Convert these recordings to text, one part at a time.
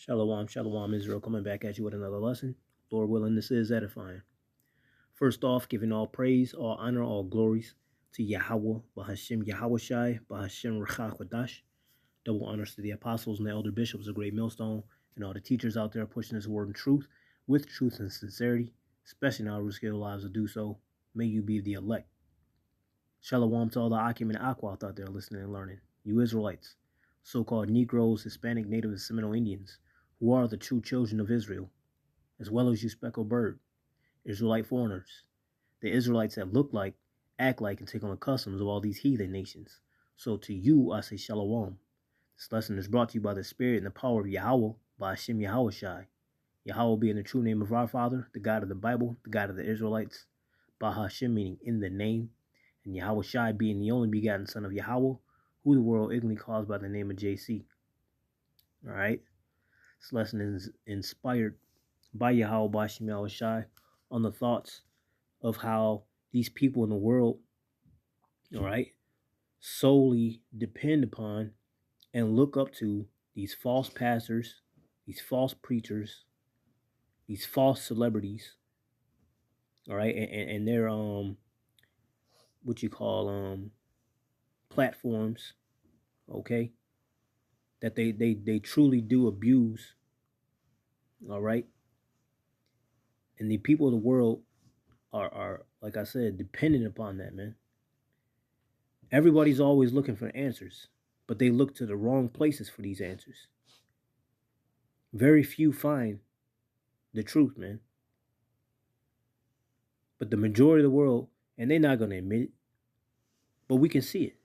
Shalom, shalom, Israel, coming back at you with another lesson. Lord willing, this is edifying. First off, giving all praise, all honor, all glories to Yahweh, Bahashim Yahweh Shai, Bahashim Rechach Wadash. Double honors to the apostles and the elder bishops of Great Millstone, and all the teachers out there pushing this word in truth, with truth and sincerity, especially now we scale lives to do so. May you be the elect. Shalom to all the Akim and Aquath out there listening and learning. You Israelites, so-called Negroes, Hispanic, Native, and Seminole Indians, who are the true children of Israel, as well as you speckled bird, Israelite foreigners, the Israelites that look like, act like, and take on the customs of all these heathen nations. So to you I say Shalom. This lesson is brought to you by the Spirit and the power of Yahweh, by Hashem Yahweh Shai. Yahweh being the true name of our Father, the God of the Bible, the God of the Israelites, Bah Hashem meaning in the name, and Yahweh Shai being the only begotten Son of Yahweh, who the world ignorantly calls by the name of JC. All right? This lesson is inspired by Yahweh Bashim Yahweh Shai on the thoughts of how these people in the world, all right, solely depend upon and look up to these false pastors, these false preachers, these false celebrities, all right, and their what you call platforms, okay, that they truly do abuse, all right, and the people of the world are like I said, dependent upon that, man. Everybody's always looking for answers, but they look to the wrong places for these answers. Very few find the truth, man. But the majority of the world, and they're not going to admit it, but we can see it.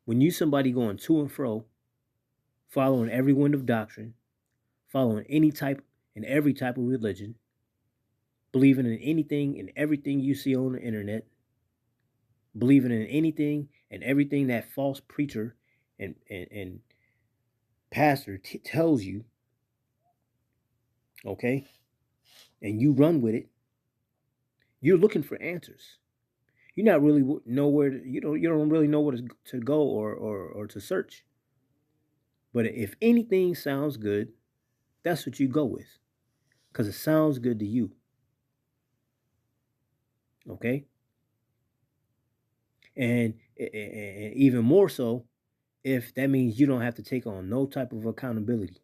When you somebody going to and fro, following every wind of doctrine, following any type and every type of religion, believing in anything and everything you see on the internet, believing in anything and everything that false preacher and pastor tells you, okay, and you run with it, you're looking for answers. You're not really know where to, you don't really know where to go or to search. But if anything sounds good, that's what you go with, because it sounds good to you. Okay, and even more so if that means you don't have to take on no type of accountability.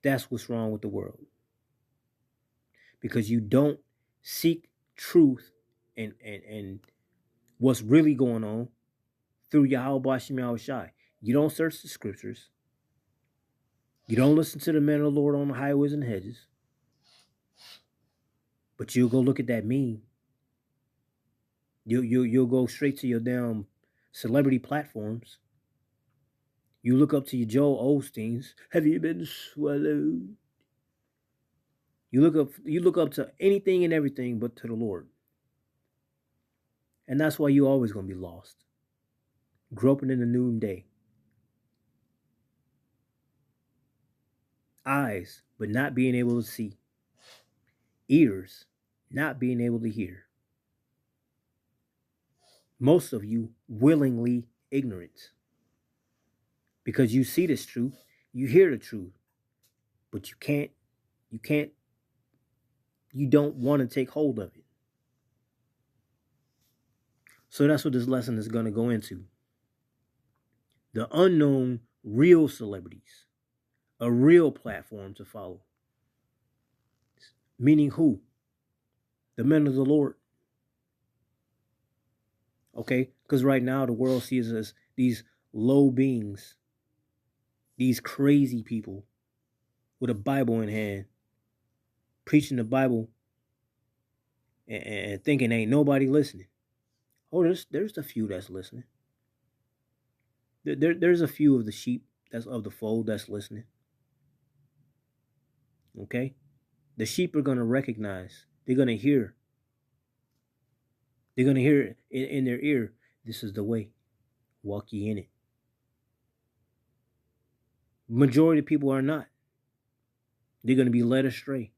That's what's wrong with the world, because you don't seek truth and what's really going on through Yahweh Bashim Yahweh Shai. You don't search the scriptures. You don't listen to the men of the Lord on the highways and hedges. But you'll go look at that meme. You'll go straight to your damn celebrity platforms. You look up to your Joel Osteens. Have you been swallowed? You look up to anything and everything but to the Lord. And that's why you're always going to be lost. Groping in the noonday. Eyes, but not being able to see. Ears, not being able to hear. Most of you willingly ignorant. Because you see this truth, you hear the truth, but you don't want to take hold of it. So that's what this lesson is going to go into. The unknown real celebrities, a real platform to follow. Meaning who? The men of the Lord. Okay? Because right now the world sees us as these low beings, these crazy people with a Bible in hand, preaching the Bible and thinking ain't nobody listening. Oh, there's a few that's listening. There's a few of the sheep that's of the fold that's listening. Okay? The sheep are going to recognize. They're going to hear. They're going to hear it in their ear. This is the way. Walk ye in it. Majority of people are not. They're going to be led astray.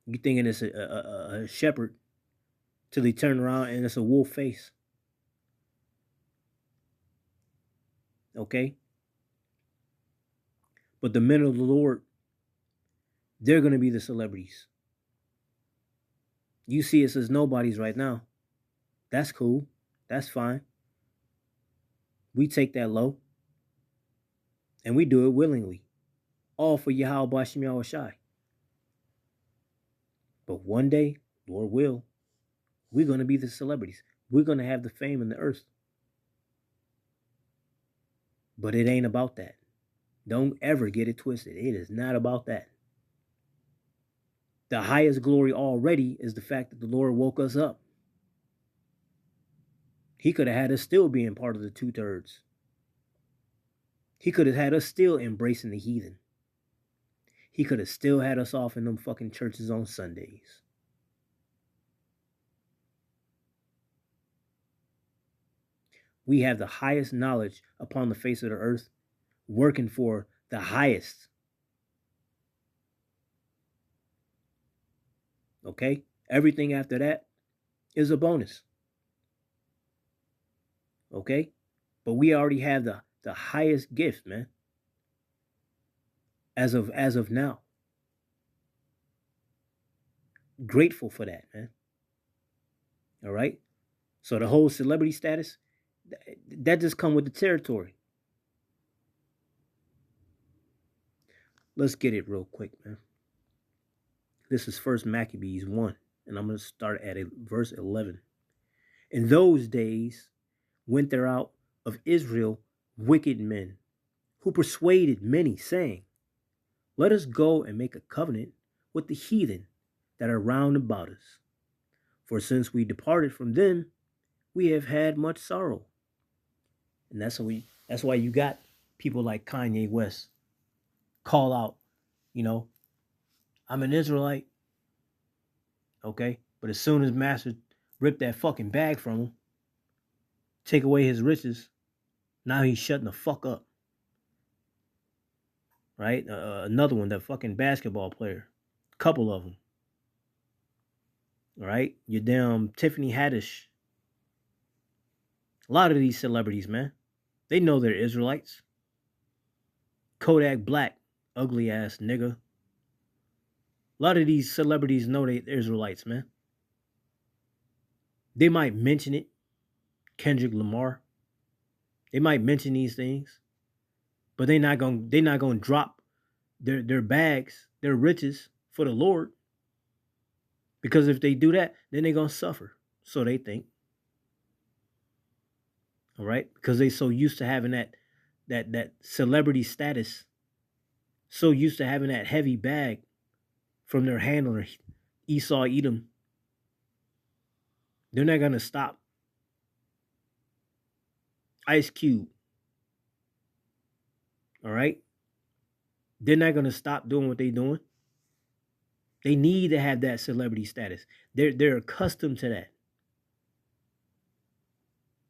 You thinking it's a shepherd till they turn around and it's a wolf face. Okay? But the men of the Lord, they're going to be the celebrities. You see us as nobodies right now. That's cool. That's fine. We take that low. And we do it willingly. All for Yahweh Bashim Yahushai. But one day, Lord will, we're going to be the celebrities. We're going to have the fame in the earth. But it ain't about that. Don't ever get it twisted. It is not about that. The highest glory already is the fact that the Lord woke us up. He could have had us still being part of the 2/3. He could have had us still embracing the heathen. He could have still had us off in them fucking churches on Sundays. We have the highest knowledge upon the face of the earth, working for the highest. Okay? Everything after that is a bonus. Okay? But we already have the highest gift, man. As of now. Grateful for that, man. All right? So the whole celebrity status, that just come with the territory. Let's get it real quick, man. This is 1 Maccabees 1, and I'm going to start at verse 11. In those days went there out of Israel wicked men, who persuaded many, saying, let us go and make a covenant with the heathen that are round about us. For since we departed from them, we have had much sorrow. And that's why you got people like Kanye West call out, I'm an Israelite. Okay? But as soon as Master ripped that fucking bag from him, take away his riches, now he's shutting the fuck up. Right? Another one, that fucking basketball player. Couple of them. All right? Your damn Tiffany Haddish. A lot of these celebrities, man, they know they're Israelites. Kodak Black, ugly ass nigga. A lot of these celebrities know they're Israelites, man. They might mention it. Kendrick Lamar. They might mention these things, but they're not gonna drop their bags, their riches for the Lord. Because if they do that, then they're gonna suffer. So they think. All right? Because they so used to having that celebrity status, so used to having that heavy bag from their handler, Esau Edom. They're not gonna stop. Ice Cube. All right? They're not gonna stop doing what they're doing. They need to have that celebrity status. They're accustomed to that.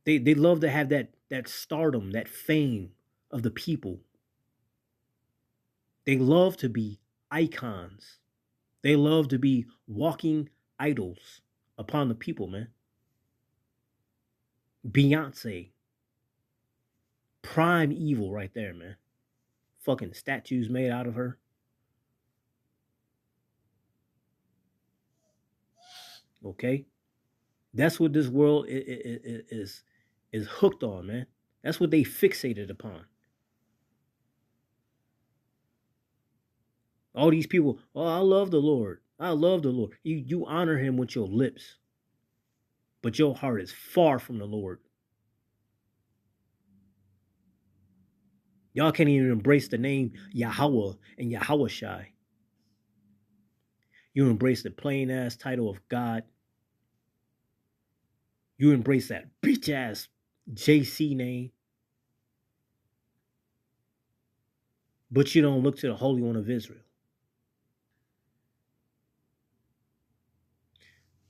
They love to have that stardom, that fame of the people. They love to be icons. They love to be walking idols upon the people, man. Beyonce. Prime evil right there, man. Fucking statues made out of her. Okay? That's what this world is hooked on, man. That's what they fixated upon. All these people, oh, I love the Lord. I love the Lord. You honor him with your lips, but your heart is far from the Lord. Y'all can't even embrace the name Yahweh and Yahushai. You embrace the plain ass title of God. You embrace that bitch ass JC name. But you don't look to the Holy One of Israel.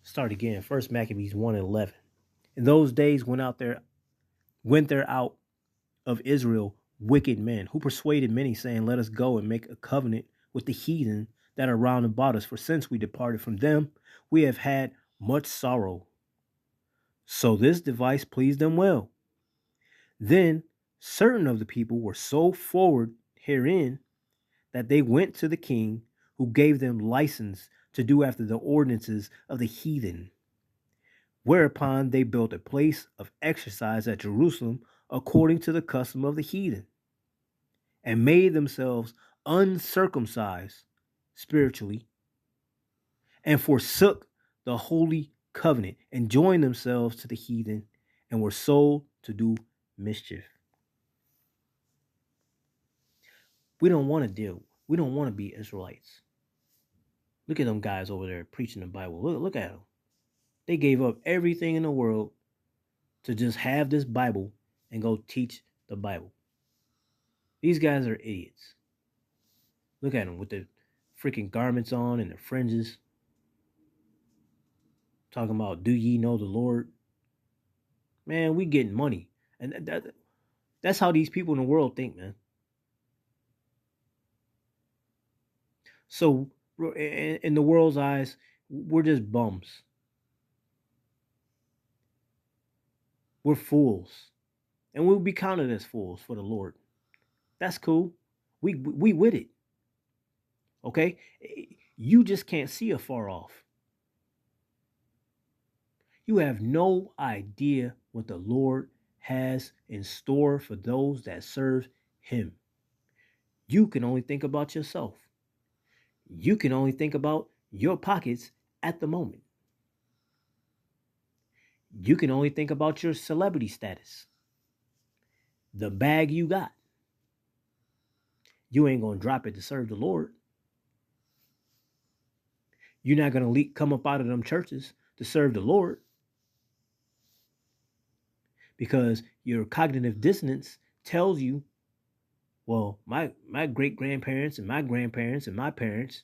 Start again. 1 Maccabees 1:11. In those days went there out of Israel wicked men, who persuaded many, saying, let us go and make a covenant with the heathen that are round about us. For since we departed from them, we have had much sorrow. So this device pleased them well. Then Certain of the people were so forward herein that they went to the king, who gave them license to do after the ordinances of the heathen. Whereupon they built a place of exercise at Jerusalem according to the custom of the heathen, and made themselves uncircumcised spiritually, and forsook the holy covenant, and joined themselves to the heathen, and were sold to do mischief. We don't want to deal. We don't want to be Israelites. Look at them guys over there preaching the Bible. Look at them. They gave up everything in the world to just have this Bible and go teach the Bible. These guys are idiots. Look at them with the freaking garments on and the fringes. Talking about, do ye know the Lord? Man, we getting money. And that's how these people in the world think, man. So in the world's eyes, we're just bums. We're fools. And we'll be counted as fools for the Lord. That's cool. We with it. Okay? You just can't see afar off. You have no idea what the Lord has in store for those that serve him. You can only think about yourself. You can only think about your pockets at the moment. You can only think about your celebrity status, the bag you got. You ain't going to drop it to serve the Lord. You're not going to come up out of them churches to serve the Lord, because your cognitive dissonance tells you, well, my great-grandparents and my grandparents and my parents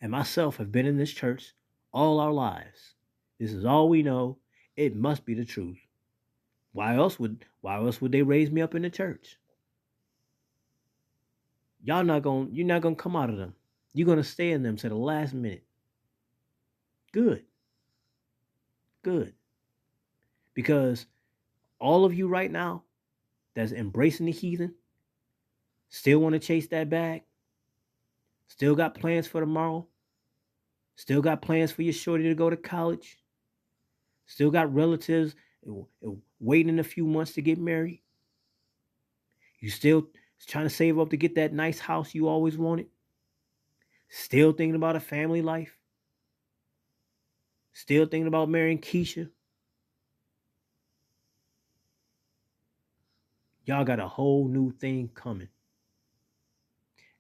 and myself have been in this church all our lives. This is all we know. It must be the truth. Why else would they raise me up in the church? You're not gonna come out of them. You're gonna stay in them to the last minute. Good. Because all of you right now that's embracing the heathen, still want to chase that bag, still got plans for tomorrow, still got plans for your shorty to go to college, still got relatives waiting a few months to get married. You still trying to save up to get that nice house you always wanted. Still thinking about a family life. Still thinking about marrying Keisha. Y'all got a whole new thing coming.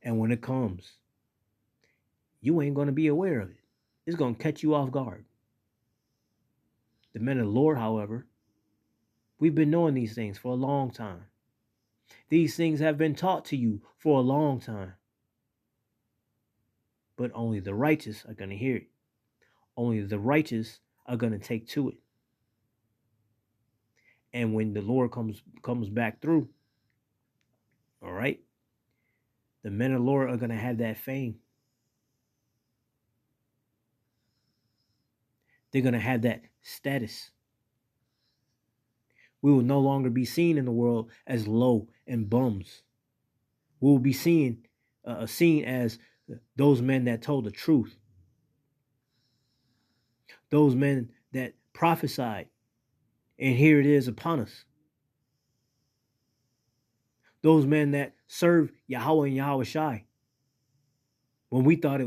And when it comes, you ain't going to be aware of it. It's going to catch you off guard. The men of the Lord, however, we've been knowing these things for a long time. These things have been taught to you for a long time. But only the righteous are going to hear it. Only the righteous are going to take to it. And when the Lord comes back through, all right, the men of the Lord are going to have that fame. They're going to have that status. We will no longer be seen in the world as low and bums. We will be seen as those men that told the truth. Those men that prophesied, and here it is upon us. Those men that served Yahweh and Yahweh Shai when we thought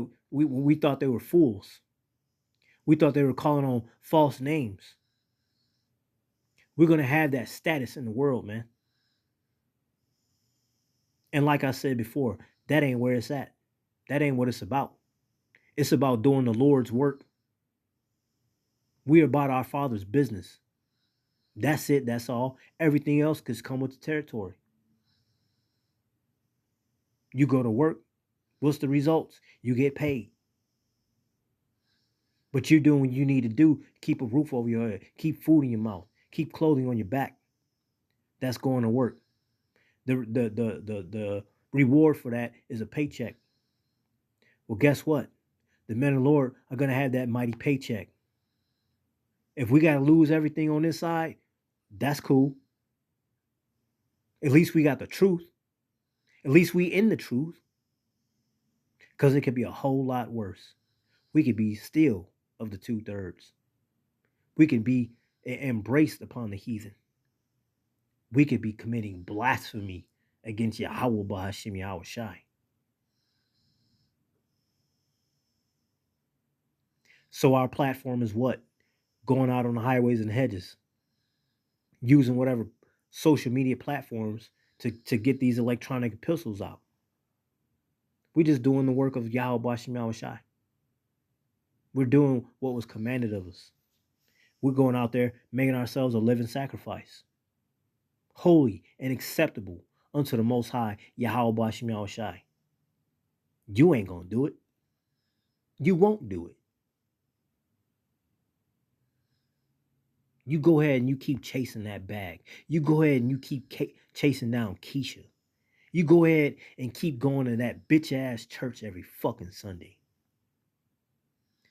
they were fools. We thought they were calling on false names. We're going to have that status in the world, man. And like I said before, that ain't where it's at. That ain't what it's about. It's about doing the Lord's work. We are about our Father's business. That's it. That's all. Everything else could come with the territory. You go to work. What's the results? You get paid. But you're doing what you need to do to keep a roof over your head, keep food in your mouth, keep clothing on your back. That's going to work. The reward for that is a paycheck. Well, guess what? The men of the Lord are going to have that mighty paycheck. If we got to lose everything on this side, that's cool. At least we got the truth. At least we in the truth. Because it could be a whole lot worse. We could be still of the 2/3. We could be embraced upon the heathen. We could be committing blasphemy against Yahweh Bahashim Yahweh Shai. So our platform is what? Going out on the highways and hedges, using whatever social media platforms to get these electronic epistles out. We're just doing the work of Yahweh Bahashim Yahweh Shai. We're doing what was commanded of us. We're going out there making ourselves a living sacrifice, holy and acceptable unto the Most High, Yahweh Bahashim Yahweh Shai. You ain't going to do it. You won't do it. You go ahead and you keep chasing that bag. You go ahead and you keep chasing down Keisha. You go ahead and keep going to that bitch ass church every fucking Sunday.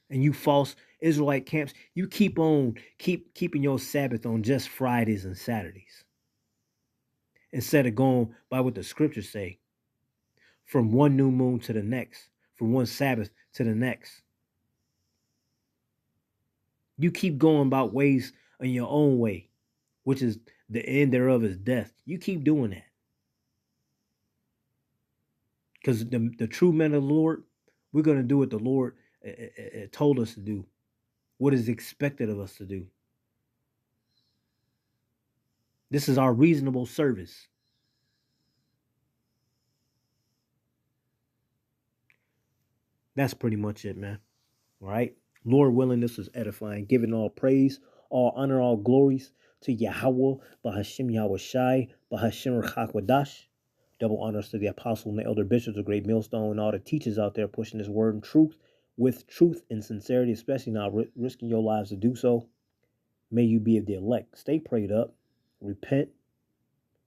And you false Israelite camps, you keeping your Sabbath on just Fridays and Saturdays. Instead of going by what the scriptures say, from one new moon to the next, from one Sabbath to the next. You keep going about ways in your own way, which is the end thereof is death. You keep doing that. Because the true men of the Lord, we're going to do what the Lord told us to do, what is expected of us to do. This is our reasonable service. That's pretty much it, man. All right. Lord willing, this was edifying. Giving all praise, all honor, all glories to Yahweh, Bahashim Yahweh Shai, Bahashim Rchakwadash. Double honors to the apostle and the elder bishops of Great Millstone and all the teachers out there pushing this word and truth with truth and sincerity, especially not risking your lives to do so. May you be of the elect. Stay prayed up, repent,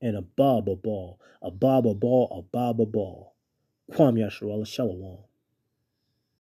and a baba ball, a baba ball, a baba ball. Kwam Yasharallah Shalom.